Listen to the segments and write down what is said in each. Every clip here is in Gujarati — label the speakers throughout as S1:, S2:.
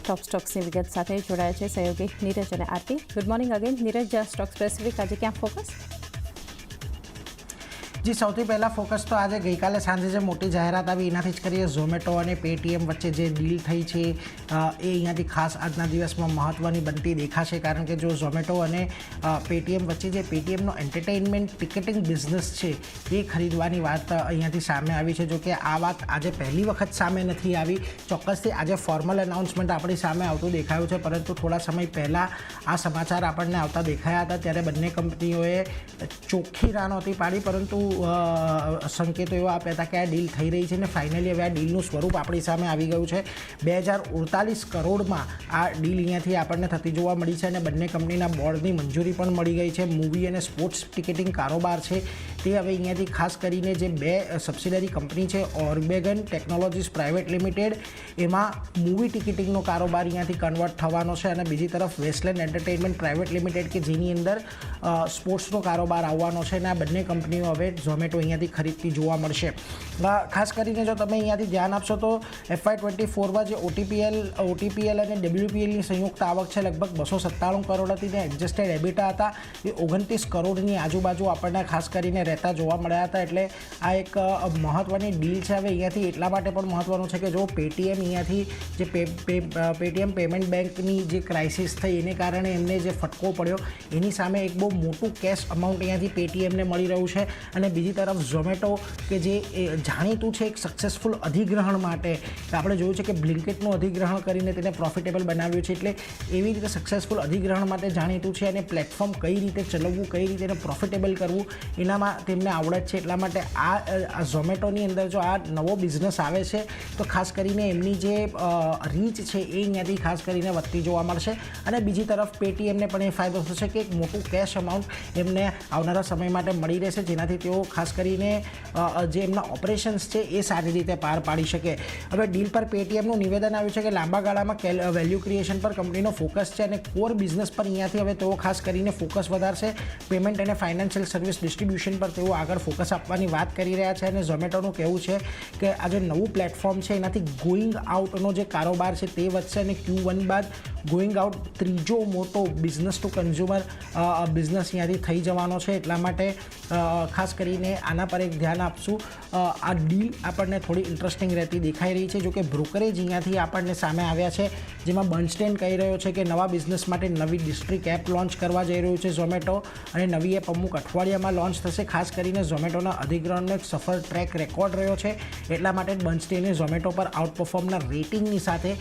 S1: ટોપ સ્ટોક્સની વિગત સાથે જોડાયા છે સહયોગી નીરજ અને Aarti. Good morning again. Neeraj, stock specific આજે ક્યાં ફોકસ?
S2: જી, સૌથી પહેલાં ફોકસ તો આજે ગઈકાલે સાંજે જે મોટી જાહેરાત આવી એનાથી જ કરીએ. ઝોમેટો અને પેટીએમ વચ્ચે જે ડીલ થઈ છે એ અહીંયાથી ખાસ આજના દિવસમાં મહત્ત્વની બનતી દેખાશે, કારણ કે જો ઝોમેટો અને પેટીએમ વચ્ચે જે પેટીએમનો એન્ટરટેઇનમેન્ટ ટિકિટિંગ બિઝનેસ છે એ ખરીદવાની વાત અહીંયાથી સામે આવી છે. જો કે આ વાત આજે પહેલી વખત સામે નથી આવી. ચોક્કસથી આજે ફોર્મલ એનાઉન્સમેન્ટ આપણી સામે આવતું દેખાયું છે, પરંતુ થોડા સમય પહેલાં આ સમાચાર આપણને આવતા દેખાયા હતા ત્યારે બંને કંપનીઓએ ચોખ્ખી રાહ નહોતી પાડી, પરંતુ સંકેતો એવા આપ્યા હતા કે આ ડીલ થઈ રહી છે અને ફાઇનલી હવે આ ડીલનું સ્વરૂપ આપણી સામે આવી ગયું છે. 2048 કરોડમાં આ ડીલ અહીંયાથી આપણને થતી જોવા મળી છે અને બંને કંપનીના બોર્ડની મંજૂરી પણ મળી ગઈ છે. મૂવી અને સ્પોર્ટ્સ ટિકિટિંગ કારોબાર છે તે હવે અહીંયાથી ખાસ કરીને જે બે સબસિડરી કંપની છે, ઓર્બેગન ટેકનોલોજીસ પ્રાઇવેટ લિમિટેડ, એમાં મૂવી ટિકિટિંગનો કારોબાર અહીંયાથી કન્વર્ટ થવાનો છે અને બીજી તરફ વેસ્ટલેન્ડ એન્ટરટેઇનમેન્ટ પ્રાઇવેટ લિમિટેડ કે જેની અંદર સ્પોર્ટ્સનો કારોબાર આવવાનો છે અને આ બંને કંપનીઓ હવે ઝોમેટો અહીંયાથી ખરીદતી જોવા મળશે. ખાસ કરીને જો તમે અહીંયાથી ધ્યાન આપશો તો FY24માં જે ઓટીપીએલ અને WPLની સંયુક્ત આવક છે લગભગ 297 કરોડ હતી ને એડજસ્ટેડ એબિટા હતા એ 29 કરોડની આજુબાજુ આપણને ખાસ કરીને રહેતા જોવા મળ્યા હતા. એટલે આ એક મહત્ત્વની ડીલ છે. હવે અહીંયાથી એટલા માટે પણ મહત્ત્વનું છે કે જો પેટીએમ અહીંયાથી જે પેટીએમ પેમેન્ટ બેંકની જે ક્રાઇસિસ થઈ એને કારણે એમને જે ફટકો પડ્યો એની સામે એક બહુ મોટું કેશ અમાઉન્ટ અહીંયાથી પેટીએમને મળી રહ્યું છે અને બીજી તરફ ઝોમેટો કે જે જાણીતું છે એક સક્સેસફુલ અધિગ્રહણ માટે, આપણે જોયું છે કે બ્લિંકિટનું અધિગ્રહણ કરીને તેને પ્રોફિટેબલ બનાવ્યું છે, એટલે એવી રીતે સક્સેસફુલ અધિગ્રહણ માટે જાણીતું છે અને પ્લેટફોર્મ કઈ રીતે ચલાવવું, કઈ રીતે એને પ્રોફિટેબલ કરવું એનામાં તેમને આવડત છે. એટલા માટે આ ઝોમેટોની અંદર જો આ નવો બિઝનેસ આવે છે તો ખાસ કરીને એમની જે રીચ છે એ અહીંયાથી ખાસ કરીને વધતી જોવા મળશે અને બીજી તરફ પેટીએમને પણ એ ફાયદો થશે કે એક મોટું કેશ અમાઉન્ટ એમને આવનારા સમય માટે મળી રહેશે, જેનાથી તેઓ ખાસ કરીને જે એમના ઓપરેશન્સ છે એ સારી રીતે પાર પાડી શકે. હવે ડીલ પર પેટીએમનું નિવેદન આવ્યું છે કે લાંબા ગાળામાં વેલ્યુ ક્રિએશન પર કંપનીનો ફોકસ છે અને કોર બિઝનેસ પર અહીંયાથી હવે તેઓ ખાસ કરીને ફોકસ વધારશે. પેમેન્ટ અને ફાઇનાન્શિયલ સર્વિસ ડિસ્ટ્રીબ્યુશન પર તેઓ આગળ ફોકસ આપવાની વાત કરી રહ્યા છે અને ઝોમેટોનું કહેવું છે કે આ જે નવું પ્લેટફોર્મ છે એનાથી ગોઈંગ આઉટનો જે કારોબાર છે તે વધશે અને Q1 બાદ ગોઈંગ આઉટ ત્રીજો મોટો બિઝનેસ ટુ કન્ઝ્યુમર બિઝનેસ અહીંયાથી થઈ જવાનો છે. એટલા માટે ખાસ કરીને આના પર એક ધ્યાન આપશું. આ ડીલ આપણને થોડી ઇન્ટરેસ્ટિંગ રહેતી દેખાઈ રહી છે. જોકે બ્રોકરેજ અહીંયાથી આપણને સામે આવ્યા છે જેમાં બર્નસ્ટેન કહી રહ્યો છે કે નવા બિઝનેસ માટે નવી ડિસ્ટ્રિક્ટ એપ લોન્ચ કરવા જઈ રહ્યું છે ઝોમેટો અને નવી એપ અમુક અઠવાડિયામાં લોન્ચ થશે. ખાસ કરીને ઝોમેટોના અધિગ્રહણનો એક સફળ ટ્રેક રેકોર્ડ રહ્યો છે, એટલા માટે બર્નસ્ટેને ઝોમેટો પર આઉટ પરફોર્મના રેટિંગની સાથે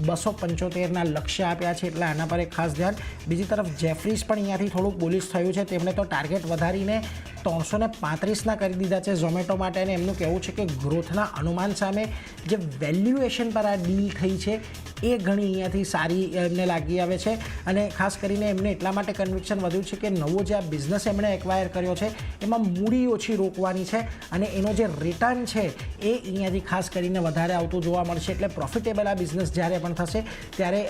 S2: 275ના લક્ષ્ય આપ્યા છે, એટલે આના પર એક ખાસ ધ્યાન. બીજી તરફ જેફરીઝ પણ અહીંયાથી થોડુંક બુલિશ થયું છે. તેમણે તો ટાર્ગેટ વધારીને 335ના કરી દીધા છે ઝોમેટો માટે અને એમનું કહેવું છે કે ગ્રોથના અનુમાન સામે જે વેલ્યુએશન પર આ ડીલ થઈ છે એ ઘણી અહીંયાથી સારી એમને લાગી આવે છે અને ખાસ કરીને એમને એટલા માટે કન્વિક્શન વધ્યું છે કે નવો જે આ બિઝનેસ એમણે એક્વાયર કર્યો છે એમાં મૂડી ઓછી રોકવાની છે અને એનો જે રિટર્ન છે એ અહીંયાથી ખાસ કરીને વધારે આવતું જોવા મળશે. એટલે પ્રોફિટેબલ આ બિઝનેસ જ્યારે પણ થશે ત્યારે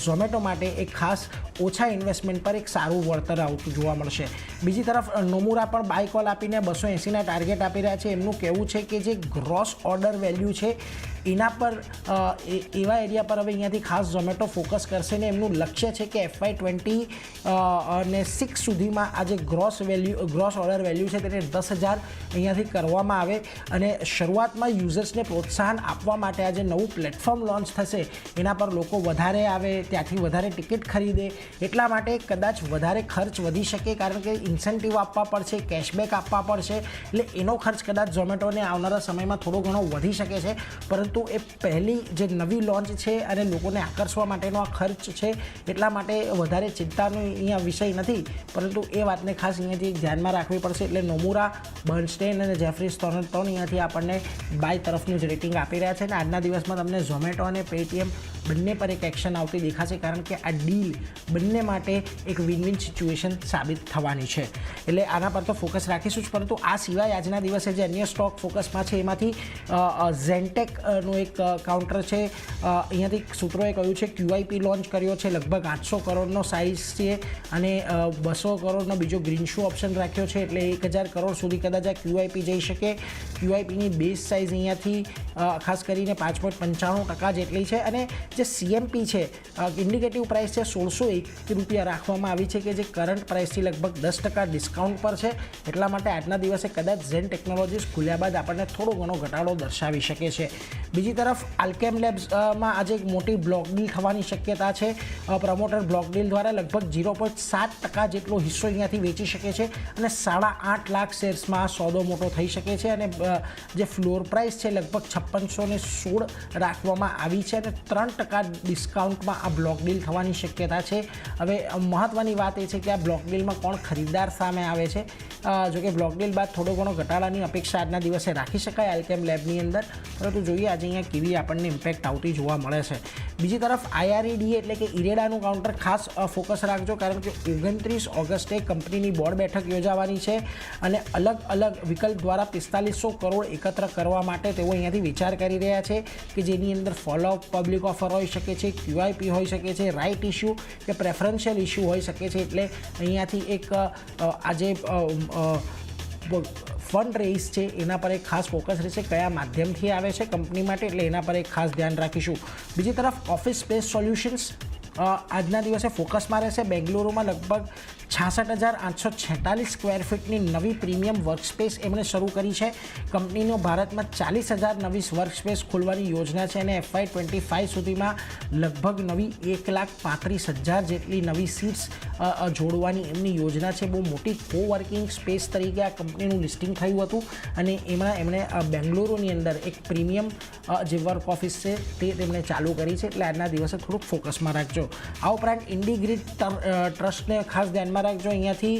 S2: ઝોમેટો માટે એક ખાસ ઓછા ઇન્વેસ્ટમેન્ટ પર એક સારું વળતર આવતું જોવા મળશે. બીજી તરફ નોમુરા પણ બાય કોલ આપીને 280ના ટાર્ગેટ આપી રહ્યા છે. એમનું કહેવું છે કે જે ગ્રોસ ઓર્ડર વેલ્યુ છે એના પર એવા એરિયા પર હવે અહીંયાથી ખાસ ઝોમેટો ફોકસ કરશે ને એમનું લક્ષ્ય છે કે FY26 સુધીમાં આ જે ગ્રોસ ઓર્ડર વેલ્યુ છે તેને 10,000 અહીંયાથી કરવામાં આવે અને શરૂઆતમાં યુઝર્સને પ્રોત્સાહન આપવા માટે આ જે નવું પ્લેટફોર્મ લોન્ચ થશે એના પર લોકો વધારે આવે, ત્યાંથી વધારે ટિકિટ ખરીદે, એટલા માટે કદાચ વધારે ખર્ચ વધી શકે, કારણ કે ઇન્સેન્ટિવ આપવા પડશે, કેશબેક આપવા પડશે, એટલે એનો ખર્ચ કદાચ ઝોમેટોને આવનારા સમયમાં થોડો ઘણો વધી શકે છે. પરંતુ એ પહેલી જે નવી લોન્ચ છે અને લોકોને આકર્ષવા માટેનો આ ખર્ચ છે એટલા માટે વધારે ચિંતાનો અહીંયા વિષય નથી, પરંતુ એ વાતને ખાસ અહીંયાથી ધ્યાનમાં રાખવી પડશે. એટલે નોમુરા, બર્નસ્ટેન અને જેફરીઝ ત્રણ અહીંયાથી આપણને બાય તરફનું જ રેટિંગ આપી રહ્યા છે અને આજના દિવસમાં તમને ઝોમેટો અને પેટીએમ બંને પર એક એક્શન આવતી દેખાશે, કારણ કે આ ડીલ બંને માટે એક વિન વિન સિચ્યુએશન સાબિત થવાની છે. એટલે આના પર તો ફોકસ રાખીશું જ, પરંતુ આ સિવાય આજના દિવસે જે અન્ય સ્ટોક ફોકસમાં છે એમાંથી ઝેન્ટેકનું એક કાઉન્ટર છે. અહીંયાથી સૂત્રોએ કહ્યું છે QIP લોન્ચ કર્યો છે, લગભગ 800 કરોડનો સાઇઝ છે અને 200 કરોડનો બીજો ગ્રીન શૂ ઓપ્શન રાખ્યો છે, એટલે 1000 કરોડ સુધી કદાચ આ QIP જઈ શકે. QIPની બેઝ સાઇઝ અહીંયાથી ખાસ કરીને 5.95% જેટલી છે અને જે CMP છે ઇન્ડિકેટિવ પ્રાઇસ છે 1601 રૂપિયા રાખવામાં આવી છે કે જે કરંટ પ્રાઇસથી લગભગ 10% ડિસ્કાઉન્ટ પર છે. એટલા માટે આજના દિવસે કદાચ ઝેન ટેકનોલોજીસ ખુલ્યા બાદ આપણને થોડો ઘણો ઘટાડો દર્શાવી શકે છે. બીજી તરફ આલ્કેમ લેબ્સમાં આજે એક મોટી બ્લોક ડીલ થવાની શક્યતા છે. પ્રમોટર બ્લોક ડીલ દ્વારા લગભગ 0.7% જેટલો હિસ્સો અહીંયાથી વેચી શકે છે અને 8.5 લાખ શેર્સમાં સોદો મોટો થઈ શકે છે અને જે ફ્લોર પ્રાઇસ છે લગભગ 5616 રાખવામાં આવી છે અને 3% ડિસ્કાઉન્ટમાં આ બ્લોક ડીલ થવાની શક્યતા છે. હવે મહત્ત્વની વાત એ છે કે આ બ્લોક ડીલમાં કોણ ખરીદદાર સામે આવે છે. જોકે બ્લોક ડીલ બાદ થોડો ઘણો ઘટાડાની અપેક્ષા આજના દિવસે રાખી શકાય આલ્કેમ લેબની અંદર, પરંતુ જોઈએ આજે અહીંયા કેવી આપણને ઇમ્પેક્ટ આવતી જોવા મળે છે. બીજી તરફ IREDA એટલે કે ઇરેડાનું કાઉન્ટર ખાસ ફોકસ રાખજો, કારણ કે 29 ઓગસ્ટે કંપનીની બોર્ડ બેઠક યોજાવાની છે અને અલગ અલગ વિકલ્પ દ્વારા 4500 કરોડ એકત્ર કરવા માટે તેઓ અહીંયાથી વિચાર કરી રહ્યા છે કે જેની અંદર ફોલોઅપ પબ્લિક ઓફર હોઈ શકે છે, QIP હોઈ શકે છે, રાઇટ ઇસ્યુ કે પ્રેફરન્શિયલ ઇસ્યુ હોઈ શકે છે. એટલે અહીંયાથી એક આજે ફંડ રેઇઝ છે એના પર એક ખાસ ફોકસ રહેશે, કયા માધ્યમથી આવે છે કંપની માટે, એટલે એના પર એક ખાસ ધ્યાન રાખીશું. બીજી તરફ ઓફિસ સ્પેસ સોલ્યુશન્સ આજના દિવસે ફોકસમાં રહેશે. બેંગલુરુમાં લગભગ 66,846 સ્ક્વેર ફીટની નવી પ્રીમિયમ વર્કસ્પેસ એમણે શરૂ કરી છે. કંપનીનો ભારતમાં 40,000 નવી વર્કસ્પેસ ખોલવાની યોજના છે અને FY25 સુધીમાં લગભગ નવી 1,35,000 જેટલી નવી સીટ્સ જોડવાની એમની યોજના છે. બહુ મોટી કોવર્કિંગ સ્પેસ તરીકે આ કંપનીનું લિસ્ટિંગ થયું હતું અને એમણે બેંગલુરુની અંદર એક પ્રીમિયમ જે વર્ક ઓફિસ છે તે તેમણે ચાલુ કરી છે. એટલે આજના દિવસે થોડુંક ફોકસમાં રાખજો. આ ઉપરાંત ઇન્ડિગ્રીડ ટ્રસ્ટને ખાસ ધ્યાનમાં રાખજો. અહીંયાથી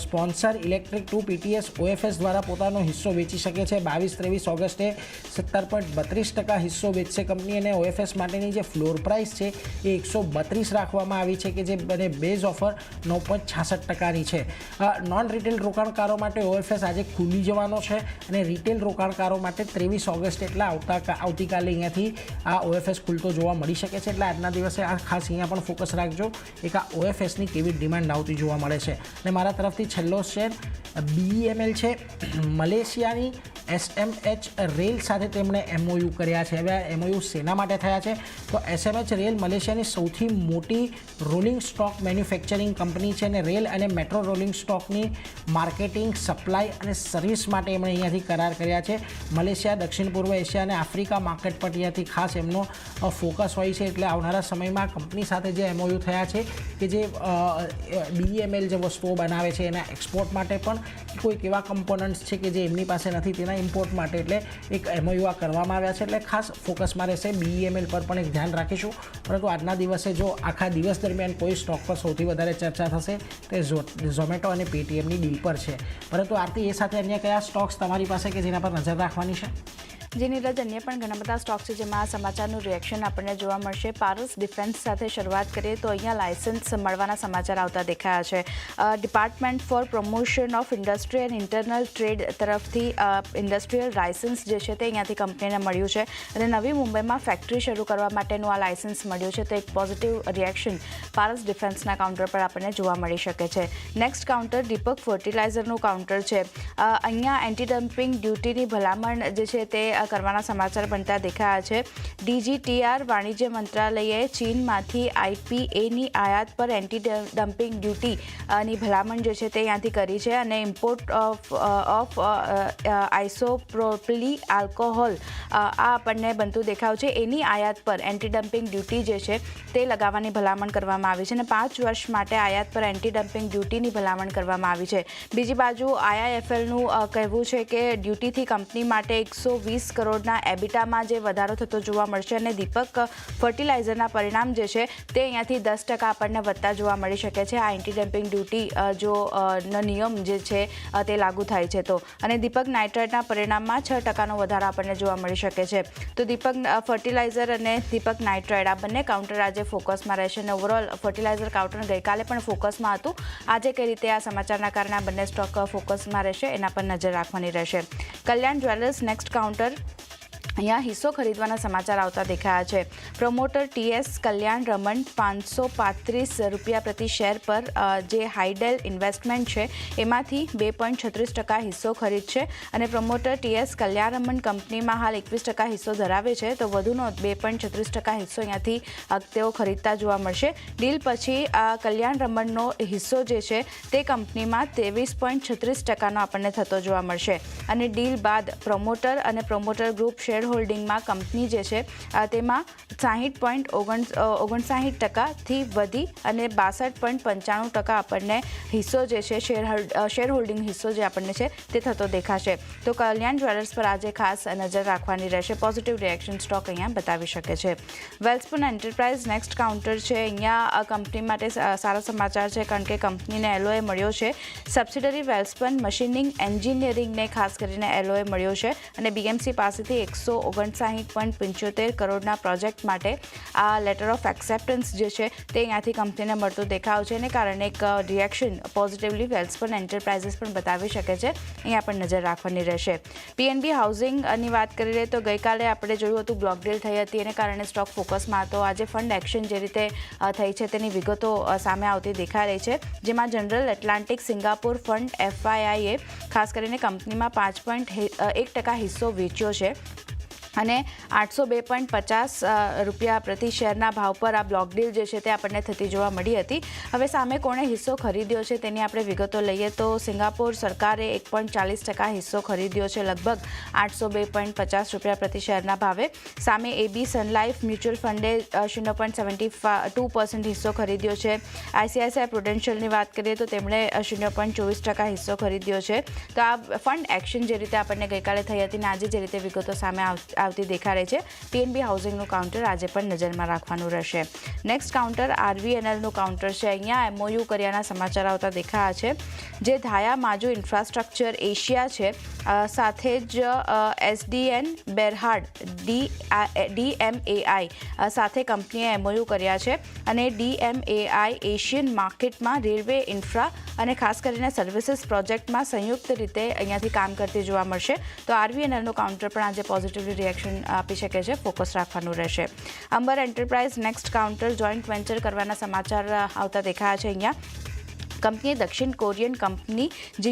S2: સ્પોન્સર ઇલેક્ટ્રિક 2 PTS OFS દ્વારા પોતાનો હિસ્સો વેચી શકે છે. 22-23 ઓગસ્ટે 17.32% હિસ્સો વેચશે કંપની અને OFS માટેની જે ફ્લોર પ્રાઇસ છે એ 132 રાખવામાં આવી છે કે જે બને બેઝ ઓફર 9.66%ની છે. નોન રિટેલ રોકાણકારો માટે OFS આજે ખુલી જવાનો છે અને રિટેલ રોકાણકારો માટે 23 ઓગસ્ટ એટલે આવતીકાલે અહીંયાથી આ OFS ખુલતો જોવા મળી શકે છે. એટલે આજના દિવસે આ ખાસ અહીંયા પણ ફોકસ રાખજો એક આ OFSની કેવી ડિમાન્ડ આવતી જોવા મળે છે. અને મારા તરફથી છેલ્લો શેર BEML છે. મલેશિયાની SMH રેલ સાથે તેમણે MOU કર્યા છે. હવે આ MOU શેના માટે થયા છે તો SMH રેલ મલેશિયાની સૌથી મોટી રોલિંગ સ્ટોક મેન્યુફેક્ચરિંગ કંપની છે અને રેલ અને મેટ્રો રોલિંગ સ્ટોકની માર્કેટિંગ, સપ્લાય અને સર્વિસ માટે એમણે અહીંયાથી કરાર કર્યા છે. મલેશિયા, દક્ષિણ પૂર્વ એશિયા અને આફ્રિકા માર્કેટ પર અહીંયાથી ખાસ એમનો ફોકસ હોય છે. એટલે આવનારા સમયમાં કંપની સાથે જે MOU થયા છે કે જે BEML જે વસ્તુઓ બનાવે છે એના એક્સપોર્ટ માટે પણ કોઈક એવા કમ્પોનન્ટ્સ છે કે જે એમની પાસે નથી તેના ઇમ્પોર્ટ માટે એટલે એક MOU આ કરવામાં આવ્યા છે. એટલે ખાસ ફોકસમાં રહેશે. BEML પર પણ એક ધ્યાન રાખીશું. પરંતુ આજના દિવસે જો આખા દિવસ દરમિયાન કોઈ સ્ટોક પર સૌથી વધારે ચર્ચા થશે તે ઝોમેટો અને પેટીએમની ડીલ પર છે. પરંતુ આરતી, એ સાથે અન્ય કયા સ્ટોક્સ તમારી પાસે કે જેના પર નજર રાખવાની છે?
S3: જે નીરજ, અન્ય પણ ઘણા બધા સ્ટોક છે જેમાં આ સમાચારનું રિએક્શન આપણને જોવા મળશે. પારસ ડિફેન્સ સાથે શરૂઆત કરીએ તો અહીંયા લાયસન્સ મળવાના સમાચાર આવતા દેખાયા છે. Department four promotion of industry and internal trade તરફથી ઇન્ડસ્ટ્રીયલ લાયસન્સ જે છે તે અહીંયાથી કંપનીને મળ્યું છે અને નવી મુંબઈમાં ફેક્ટરી શરૂ કરવા માટેનું આ લાયસન્સ મળ્યું છે. તો એક પોઝિટિવ રિએક્શન પારસ ડિફેન્સના કાઉન્ટર પર આપણને જોવા મળી શકે છે. નેક્સ્ટ કાઉન્ટર દીપક ફર્ટિલાઇઝરનું કાઉન્ટર છે. અહીંયા એન્ટી ડમ્પિંગ ડ્યુટીની ભલામણ જે છે તે કરવાના સમાચાર બનતા દેખાયા છે. DGTR વાણિજ્ય મંત્રાલયે ચીનમાંથી IPAની આયાત પર એન્ટી ડમ્પિંગ ડ્યુટીની ભલામણ જે છે તે અહીંયાથી કરી છે અને ઇમ્પોર્ટ ઓફ આઇસોપ્રોપિલી આલ્કોહોલ આ આપણને બનતું દેખાયું છે. એની આયાત પર એન્ટી ડમ્પિંગ ડ્યુટી જે છે તે લગાવવાની ભલામણ કરવામાં આવી છે અને 5 વર્ષ માટે આયાત પર એન્ટી ડમ્પિંગ ડ્યુટીની ભલામણ કરવામાં આવી છે. બીજી બાજુ IIFLનું કહેવું છે કે ડ્યુટીથી કંપની માટે 120 કરોડના એબિટામાં જે વધારો થતો જોવા મળશે અને દીપક ફર્ટિલાઇઝરના પરિણામ જે છે તે અહીંયાથી 10% આપણને વધતા જોવા મળી શકે છે. આ એન્ટી ડમ્પિંગ ડ્યુટી જો નિયમ જે છે તે લાગુ થાય છે તો. અને દીપક નાઇટ્રાઇટના પરિણામમાં 6%નો વધારો આપણને જોવા મળી શકે છે. તો દીપક ફર્ટિલાઇઝર અને દીપક નાઇટ્રાઇટ આ બંને કાઉન્ટર આજે ફોકસમાં રહેશે અને ઓવરઓલ ફર્ટિલાઇઝર કાઉન્ટર ગઈકાલે પણ ફોકસમાં હતું. આજે કઈ રીતે આ સમાચારના કારણે આ બંને સ્ટોક ફોકસમાં રહેશે એના પર નજર રાખવાની રહેશે. કલ્યાણ જ્વેલર્સ નેક્સ્ટ કાઉન્ટર. અહીંયા હિસ્સો ખરીદવાના સમાચાર આવતા દેખાયા છે. પ્રમોટર TS કલ્યાણ રમણ 535 રૂપિયા પ્રતિ શેર પર જે હાઈડેલ ઇન્વેસ્ટમેન્ટ છે એમાંથી 2.36% હિસ્સો ખરીદશે અને પ્રમોટર TS કલ્યાણ રમણ કંપનીમાં હાલ 21% હિસ્સો ધરાવે છે તો વધુનો 2.36% હિસ્સો અહીંયાથી તેઓ ખરીદતા જોવા મળશે. ડીલ પછી કલ્યાણ રમણનો હિસ્સો જે છે તે કંપનીમાં 23.36%નો આપણને થતો જોવા મળશે અને ડીલ બાદ પ્રમોટર અને પ્રમોટર ગ્રુપ શેર હોલ્ડિંગમાં કંપની જે છે તેમાં 60.59%થી વધી અને 62.95% આપણને હિસ્સો જે છે શેર હોલ્ડિંગ હિસ્સો જે આપણને છે તે થતો દેખાશે. તો કલ્યાણ જ્વેલર્સ પર આજે ખાસ નજર રાખવાની રહેશે. પોઝિટિવ રિએક્શન સ્ટોક અહીંયા બતાવી શકે છે. વેલ્સપન એન્ટરપ્રાઇઝ નેક્સ્ટ કાઉન્ટર છે. અહીંયા કંપની માટે સારા સમાચાર છે કારણ કે કંપનીને LOA મળ્યો છે. સબસિડરી વેલ્સપન મશીનિંગ એન્જિનિયરિંગને ખાસ કરીને LOA મળ્યો છે અને BMC પાસેથી 159.75 કરોડના પ્રોજેક્ટ માટે આ લેટર ઓફ એક્સેપ્ટન્સ જે છે તે અહીંયાથી કંપનીને મળતું દેખાવ છે અને કારણે એક રિએક્શન પોઝિટિવલી વેલ્સપન એન્ટરપ્રાઇઝીસ પણ બતાવી શકે છે. અહીંયા પણ નજર રાખવાની રહેશે. PNB હાઉસિંગની વાત કરી લઈએ તો ગઈકાલે આપણે જોયું હતું બ્લોક ડીલ થઈ હતી એને કારણે સ્ટોક ફોકસમાં હતો. આજે ફંડ એક્શન જે રીતે થઈ છે તેની વિગતો સામે આવતી દેખાઈ રહી છે જેમાં જનરલ એટલાન્ટિક સિંગાપોર ફંડ FIIએ ખાસ કરીને કંપનીમાં 5.1% હિસ્સો વેચ્યો છે અને 802.50 રૂપિયા પ્રતિ શેરના ભાવ પર આ બ્લોક ડીલ જે છે તે આપણને થતી જોવા મળી હતી. હવે સામે કોણે હિસ્સો ખરીદ્યો છે તેની આપણે વિગતો લઈએ તો સિંગાપોર સરકારે 1.40% હિસ્સો ખરીદ્યો છે લગભગ 802.50 રૂપિયા પ્રતિ શેરના ભાવે. સામે AB સનલાઇફ મ્યુચ્યુઅલ ફંડે 0.72% હિસ્સો ખરીદ્યો છે. ICICI પ્રુડેન્શિયલની વાત કરીએ તો તેમણે 0.24% હિસ્સો ખરીદ્યો છે. તો આ ફંડ એક્શન જે રીતે આપણને ગઈકાલે થઈ હતી અને આજે જે રીતે વિગતો સામે આવતી દેખાડે છે. PNB હાઉસિંગનું કાઉન્ટર આજે પણ નજરમાં રાખવાનું રહેશે. નેક્સ્ટ કાઉન્ટર RVNLનું કાઉન્ટર છે. અહીંયા MOU કર્યાના સમાચાર આવતા દેખાયા છે. જે ધાયા માજુ ઇન્ફ્રાસ્ટ્રક્ચર એશિયા છે સાથે જ SDN બેરહાડ DMAI સાથે કંપનીએ MOU કર્યા છે અને DMAI એશિયન માર્કેટમાં રેલવે ઇન્ફ્રા અને ખાસ કરીને સર્વિસીસ પ્રોજેક્ટમાં સંયુક્ત રીતે અહીંયાથી કામ કરતી જોવા મળશે. તો RVNLનું કાઉન્ટર પણ આજે પોઝિટિવલી રિએક્શન આપી શકે છે. ફોકસ રાખવાનું રહેશે. Amber Enterprise next counter joint venture કરવાના સમાચાર આવતા દેખાયા છે. અહીંયા કંપનીએ દક્ષિણ કોરિયન કંપની જે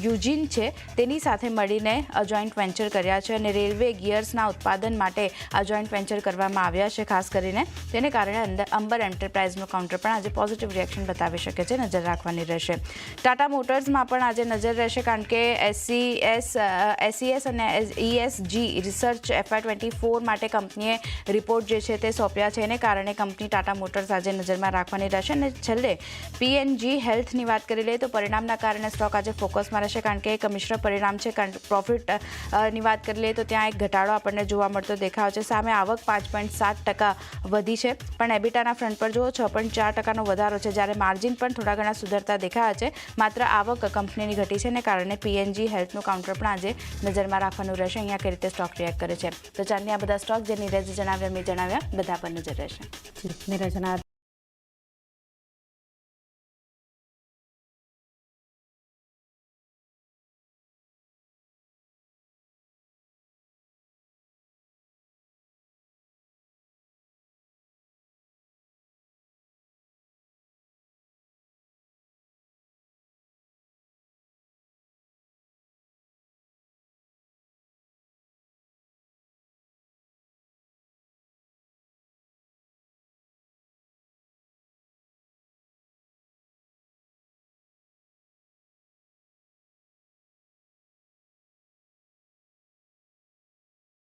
S3: યુજીન છે તેની સાથે મળીને જોઈન્ટ વેન્ચર કર્યા છે અને રેલવે ગિયર્સના ઉત્પાદન માટે આ જોઈન્ટ વેન્ચર કરવામાં આવ્યા છે ખાસ કરીને. તેને કારણે અંબર એન્ટરપ્રાઇઝનું કાઉન્ટર પણ આજે પોઝિટિવ રિએક્શન બતાવી શકે છે. નજર રાખવાની રહેશે. ટાટા મોટર્સમાં પણ આજે નજર રહેશે કારણ કે SES અને ESG રિસર્ચ FY24 માટે કંપનીએ રિપોર્ટ જે છે તે સોંપ્યા છે એને કારણે કંપની ટાટા મોટર્સ આજે નજરમાં રાખવાની રહેશે. અને છેલ્લે PNG હેલ્થની વાત કરી લઈએ તો પરિણામના કારણે સ્ટોક આજે ફોકસમાં રહેશે કારણ કે એક મિશ્ર પરિણામ છે. પ્રોફિટની વાત કરી લઈએ તો ત્યાં એક ઘટાડો આપણને જોવા મળતો દેખાવ છે. સામે આવક 5.7% વધી છે પણ એબિટાના ફ્રન્ટ પર જુઓ 6.4%નો વધારો છે જ્યારે માર્જિન પણ થોડા ઘણા સુધરતા દેખાયા છે. માત્ર આવક કંપનીની ઘટી છે ને કારણે PNG હેલ્થનું કાઉન્ટર પણ આજે નજરમાં રાખવાનું રહેશે. અહીંયા કઈ રીતે સ્ટોક રિએક્ટ કરે છે. તો ચાંદની આ બધા સ્ટોક જે નીરજ જણાવ્યા મેં જણાવ્યા બધા પર નજર રહેશે.
S1: નીરજના